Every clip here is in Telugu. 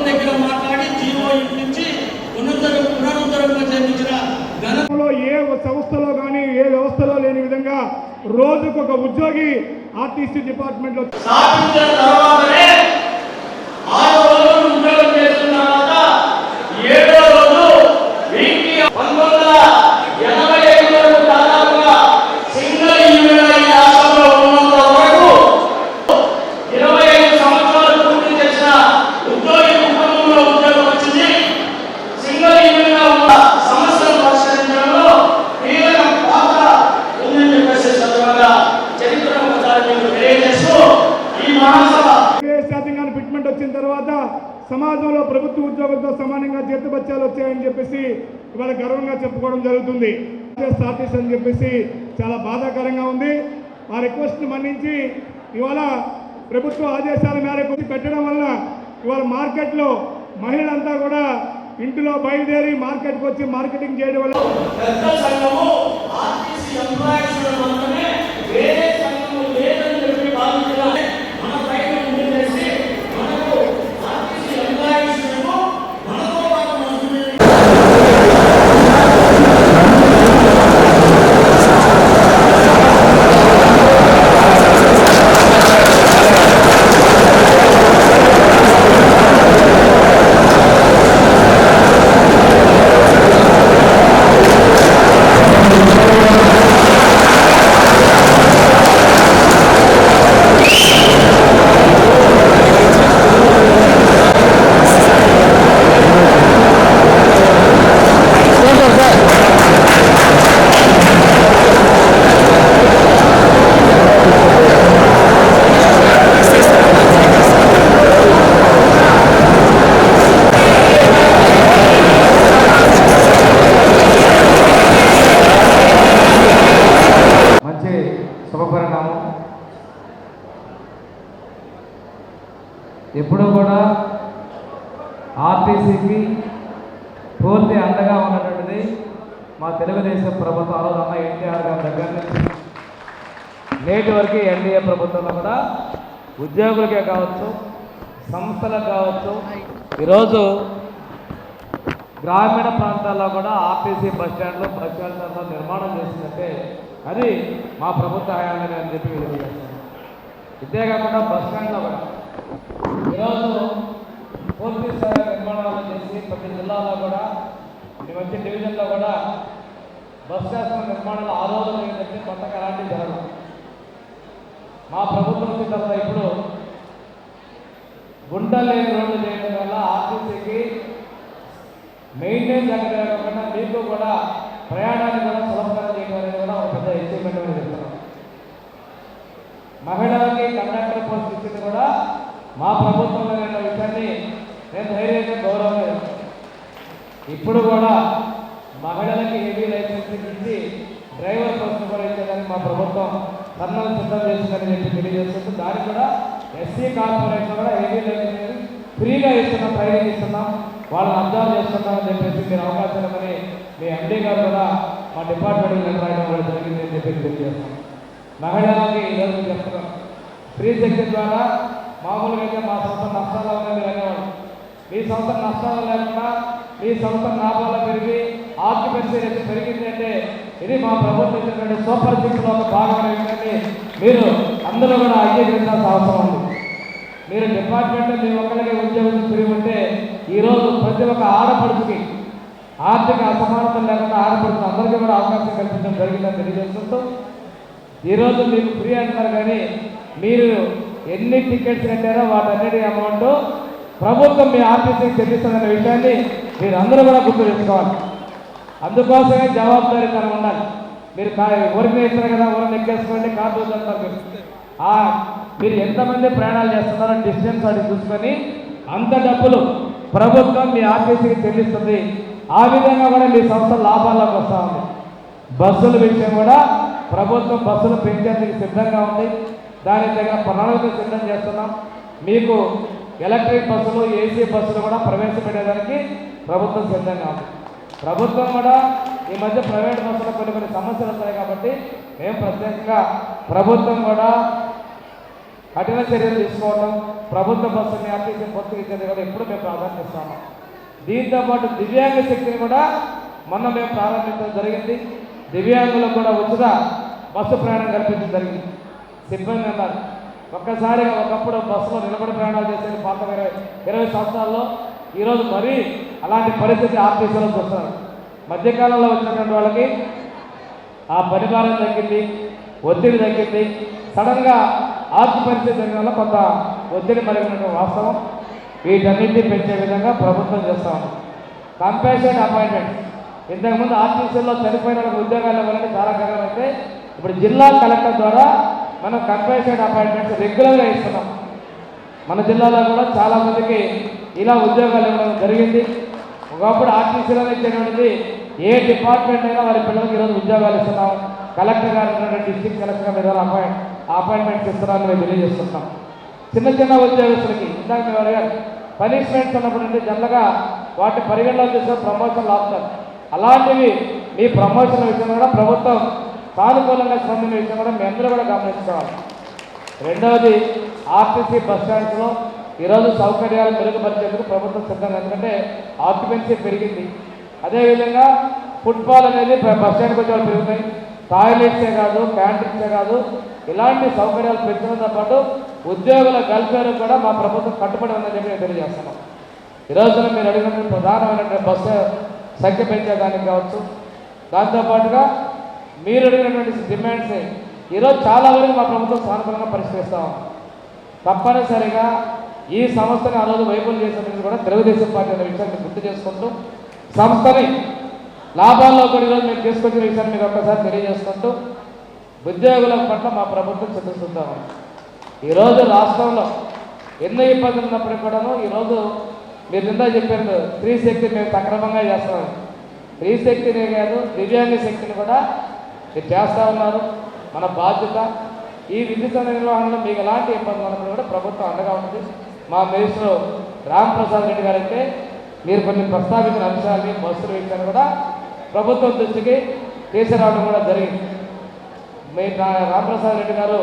దగ్గర మాట్లాడి జీవో నుంచి పునరుద్ధరణగా చేయించిన గతంలో ఏ సంస్థలో కానీ ఏ వ్యవస్థలో లేని విధంగా రోజుకు ఒక ఉద్యోగి ఆర్టీసీ డిపార్ట్మెంట్ లో స్థాపించిన తర్వాతనే 6 రోజులు ఉద్యోగం చేసిన తర్వాత 7వ రోజు వీక్లీ 1985 వరకు దాదాపుగా సింగిల్ యూనియన్ ఈ రాష్ట్రంలో ఉన్నంత వరకు 25 సంవత్సరాలు పూర్తి చేసిన ఉద్యోగి కుటుంబంలో ఉద్యోగం వచ్చింది. సింగిల్ యూనియన్ గా ఉన్న సమస్యలను పరిష్కరించడంలో కీలక పాత్ర ఉందని చెప్పేసి సందర్భంగా చరిత్రను ఒకసారి మీకు తెలియజేస్తూ ఈ మహాసభ ఫిట్మెంట్ వచ్చిన తర్వాత సమాజంలో ప్రభుత్వ ఉద్యోగులతో సమానంగా జీతభత్యాలు వచ్చాయని చెప్పేసి ఇవాళ గర్వంగా చెప్పుకోవడం జరుగుతుంది. ఆర్టీసీ అని చెప్పేసి చాలా బాధాకరంగా ఉంది. ఆ రిక్వెస్ట్ని మన్నించి ఇవాళ ప్రభుత్వ ఆదేశాల మేరకు పెట్టడం వల్ల ఇవాళ మార్కెట్లో మహిళలంతా కూడా ఇంటిలో బయలుదేరి మార్కెట్కి వచ్చి మార్కెటింగ్ చేయడం వల్ల శుభపరిణామం. ఎప్పుడూ కూడా ఆర్టీసీకి పూర్తి అండగా ఉన్నటువంటిది మా తెలుగుదేశం ప్రభుత్వం. ఆ రోజు అన్న ఎన్టీఆర్ గారి దగ్గర నుంచి నేటి వరకు ఎన్డీఏ ప్రభుత్వంలో కూడా ఉద్యోగులకే కావచ్చు, సంస్థలకు కావచ్చు, ఈరోజు గ్రామీణ ప్రాంతాల్లో కూడా ఆర్టీసీ బస్టాండ్లు బస్ షెల్టర్లో నిర్మాణం చేసిందంటే అది మా ప్రభుత్వ హయాంలో అని చెప్పి తెలియజేస్తాను. ఇంతేకాకుండా బస్ స్టాండ్లో కూడా ఈరోజు పూర్తి స్థాయి నిర్మాణాలు చేసి ప్రతి జిల్లాలో కూడా మంచి డివిజన్లో కూడా బస్ స్టాండ్ నిర్మాణాలు ఆ రోజు ఏంటంటే కొత్తగా అలాంటివి జరగదు. మా ప్రభుత్వం వచ్చిన తర్వాత ఇప్పుడు గుంటలు లేని రోడ్లు చేయడం వల్ల ఆర్టీసీకి మెయింటైన్ జరగకుండా మీకు కూడా ప్రయాణాన్ని కూడా సులభతరం చేయడం అనేది కూడా ఒక పెద్ద అచీవ్మెంట్ అని చెప్తున్నాం. మహిళలకి కండక్టర్ పోస్ట్ ఇచ్చింది కూడా మా ప్రభుత్వంలో ఉన్న విషయాన్ని నేను ధైర్యంగా గౌరవం. ఇప్పుడు కూడా మహిళలకి హెవీ లైసెన్స్ ఇచ్చి డ్రైవర్ పోస్ట్ కూడా ఇచ్చేదానికి మా ప్రభుత్వం సన్నలు సిద్ధం చేసిందని చెప్పి తెలియజేస్తుంది. దానికి కూడా ఎస్సీ కార్పొరేషన్ కూడా హెవీ లైసెన్స్ ఫ్రీగా ఇస్తున్నాం, ట్రైనింగ్ ఇస్తున్నాం, వాళ్ళని అబ్జర్వ్ చేస్తున్నామని చెప్పేసి మీరు అవకాశం ఇవ్వమని మీ ఎండీ గారు కూడా మా డిపార్ట్మెంట్కి లెటర్ రాయడం కూడా జరిగిందని చెప్పి తెలియజేస్తాం. మహిళలకి ఈరోజు చెప్తున్నాం ఫ్రీ సెక్షన్ ద్వారా మామూలుగా అయితే మా సంస్థ నష్టాలు అనేది అనేవాడు. మీ సంస్థ నష్టాలు లేకుండా మీ సంస్థ లాభాలు పెరిగి ఆక్యుపెన్సీ రేటు పెరిగింది అంటే ఇది మా ప్రభుత్వం ఇచ్చినటువంటి సూపర్ సిక్స్లో ఒక భాగం ఏంటంటే మీరు అందరూ కూడా అంగీకరించాల్సిన అవసరం ఉంది. మీరు డిపార్ట్మెంట్లో మీ ఒక్కరికి ఉద్యోగం తిరిగి ఉంటే ఈరోజు ప్రతి ఒక్క ఆడపడుచుకి ఆర్థిక అసమానత లేకుండా ఆడపడుతున్న అందరికీ కూడా అవకాశం కల్పించడం జరిగిందని తెలియజేస్తుంటూ ఈరోజు మీకు ఫ్రీ అంటున్నారు, కానీ మీరు ఎన్ని టికెట్స్ కట్టారో వాటన్నిటి అమౌంట్ ప్రభుత్వం మీ ఆర్టీసీకి చెల్లిస్తుందనే విషయాన్ని మీరు అందరూ కూడా గుర్తు తెచ్చుకోవాలి. అందుకోసమే జవాబుదారీతనం ఉండాలి. మీరు ఊరికి ఇస్తారు కదా, ఊరిని ఎక్కేసుకోండి, కార్డు అంటారు. మీరు ఎంతమంది ప్రయాణాలు చేస్తున్నారో డిస్టెన్స్ అది చూసుకొని అంత డబ్బులు ప్రభుత్వం మీ ఆర్టీసీకి చెల్లిస్తుంది. ఆ విధంగా కూడా మీ సంస్థ లాభాల్లోకి వస్తూ ఉంది. బస్సుల విషయం కూడా ప్రభుత్వం బస్సులు పెంచేందుకు సిద్ధంగా ఉంది. దాని దగ్గర ప్రణాళిక సిద్ధం చేస్తున్నాం. మీకు ఎలక్ట్రిక్ బస్సులు, ఏసీ బస్సులు కూడా ప్రవేశపెట్టేదానికి ప్రభుత్వం సిద్ధంగా ఉంది. ప్రభుత్వం కూడా ఈ మధ్య ప్రైవేట్ బస్సులో కొన్ని సమస్యలు వస్తాయి కాబట్టి మేము ప్రత్యేకంగా ప్రభుత్వం కూడా కఠిన చర్యలు తీసుకోవడం, ప్రభుత్వ బస్సుని ఆర్టీసీ పొత్తుకిచ్చేది కూడా ఎప్పుడు మేము ప్రాధాన్యస్తాము. దీంతోపాటు దివ్యాంగ శక్తిని కూడా మొన్న మేము ప్రారంభించడం జరిగింది. దివ్యాంగులకు కూడా ఉచిత బస్సు ప్రయాణం కల్పించడం జరిగింది. సిబ్బంది అన్నారు, ఒక్కసారిగా ఒకప్పుడు బస్సులో నిలబడి ప్రయాణాలు చేసేది పాత 20 సంవత్సరాల్లో. ఈరోజు మరీ అలాంటి పరిస్థితి ఆర్టీసీలో చూస్తున్నారు. మధ్యకాలంలో వచ్చినటువంటి వాళ్ళకి ఆ పరిమాణం తగ్గింది, ఒత్తిడి తగ్గింది. సడన్గా ఆక్యుపెన్సీ జరిగిన వల్ల కొంత ఒత్తిడి మరిగినటువంటి వాస్తవం. వీటన్నింటినీ పెంచే విధంగా ప్రభుత్వం చేస్తా ఉంది. కంపల్సరీ అపాయింట్మెంట్, ఇంతకుముందు ఆర్టీసీలో చనిపోయిన వాళ్ళకి ఉద్యోగాలు ఇవ్వాలంటే చాలా కారణం అయితే ఇప్పుడు జిల్లా కలెక్టర్ ద్వారా మనం కంపల్సరీ అపాయింట్మెంట్స్ రెగ్యులర్గా ఇస్తున్నాం. మన జిల్లాలో కూడా చాలామందికి ఇలా ఉద్యోగాలు ఇవ్వడం జరిగింది. ఒకప్పుడు ఆర్టీసీలో ఇచ్చినటువంటిది ఏ డిపార్ట్మెంట్ అయినా వారి పిల్లలకి ఈరోజు ఉద్యోగాలు ఇస్తున్నాం. కలెక్టర్ గారు డిస్ట్రిక్ట్ కలెక్టర్ గారు అపాయింట్మెంట్స్ ఇస్తున్నారని మేము తెలియజేస్తున్నాం. చిన్న చిన్న ఉద్యోగస్తులకి ఇందాక మేము అడిగారు, పనిష్మెంట్స్ ఉన్నప్పుడు అంటే జనరల్గా వాటి పరిగణలో తీసుకొని ప్రమోషన్లు ఆపుతారు. అలాంటివి మీ ప్రమోషన్ల విషయంలో కూడా ప్రభుత్వం సానుకూలంగా స్పందించిన విషయం కూడా మీ అందరూ కూడా గమనించుకోవాలి. రెండవది, ఆర్టీసీ బస్ స్టాండ్స్లో ఈరోజు సౌకర్యాలు మెరుగుపరిచేందుకు ప్రభుత్వం సిద్ధంగా, ఎందుకంటే ఆక్యుపెన్సీ పెరిగింది. అదేవిధంగా ఫుట్బాల్ అనేది బస్ స్టాండ్కి వచ్చే వాళ్ళు పెరుగుతాయి. టాయిలెట్సే కాదు, క్యాంటీన్సే కాదు, ఇలాంటి సౌకర్యాలు పెంచడంతో పాటు ఉద్యోగుల వెల్ఫేర్ కూడా మా ప్రభుత్వం కట్టుబడి ఉందని చెప్పి నేను తెలియజేస్తున్నాం. ఈరోజు మీరు అడిగినటువంటి ప్రధానమైనటువంటి బస్సు సంఖ్య పెంచేదానికి కావచ్చు, దాంతోపాటుగా మీరు అడిగినటువంటి డిమాండ్స్ ఈరోజు చాలా వరకు మా ప్రభుత్వం సానుకూలంగా పరిష్కరిస్తాం. తప్పనిసరిగా ఈ సంస్థని ఆ రోజు వైఫల్యం చేసినందుకు కూడా తెలుగుదేశం పార్టీ అనే విషయాన్ని గుర్తు చేసుకుంటూ, సంస్థని లాభాల్లో కూడా ఈరోజు మేము తీసుకొచ్చిన విషయాన్ని మీకు ఒక్కసారి తెలియజేసుకుంటూ, ఉద్యోగుల పట్ల మా ప్రభుత్వం చిత్తశుద్ధాం. ఈరోజు రాష్ట్రంలో ఎన్నో ఇబ్బందులు ఉన్నప్పటికీ కూడాను ఈరోజు మీరు నిందా చెప్పారు, స్త్రీ శక్తిని మేము సక్రమంగా చేస్తున్నాం. స్త్రీ శక్తినే కాదు, దివ్యాంగ శక్తిని కూడా మీరు చేస్తూ ఉన్నారు. మన బాధ్యత. ఈ విద్యుత్ నిర్వహణలో మీకు ఎలాంటి ఇబ్బందులు ఉన్నప్పుడు కూడా ప్రభుత్వం అండగా ఉంటుంది. మా మినిస్టర్ రాంప్రసాద్ రెడ్డి గారు అయితే మీరు కొన్ని ప్రస్తావించిన అంశాలని, బస్సుల విషయాన్ని కూడా ప్రభుత్వం దృష్టికి తీసుకురావడం కూడా జరిగింది. మీ రాంప్రసాద్ రెడ్డి గారు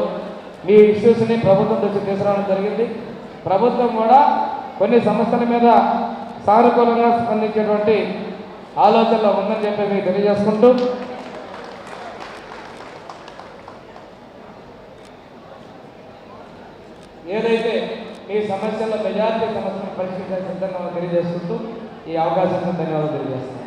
మీ ఇష్యూస్ని ప్రభుత్వం దృష్టికి తీసుకురావడం జరిగింది. ప్రభుత్వం కూడా కొన్ని సమస్యల మీద సానుకూలంగా స్పందించేటువంటి ఆలోచనలో ఉందని చెప్పి మీకు తెలియజేసుకుంటూ, ఏదైతే ఈ సమస్యల్లో మెజారిటీ సమస్యలను పరిష్కరించే సిద్ధంగా తెలియజేసుకుంటూ ఈ అవకాశాన్ని ధన్యవాదాలు తెలియజేస్తున్నాను.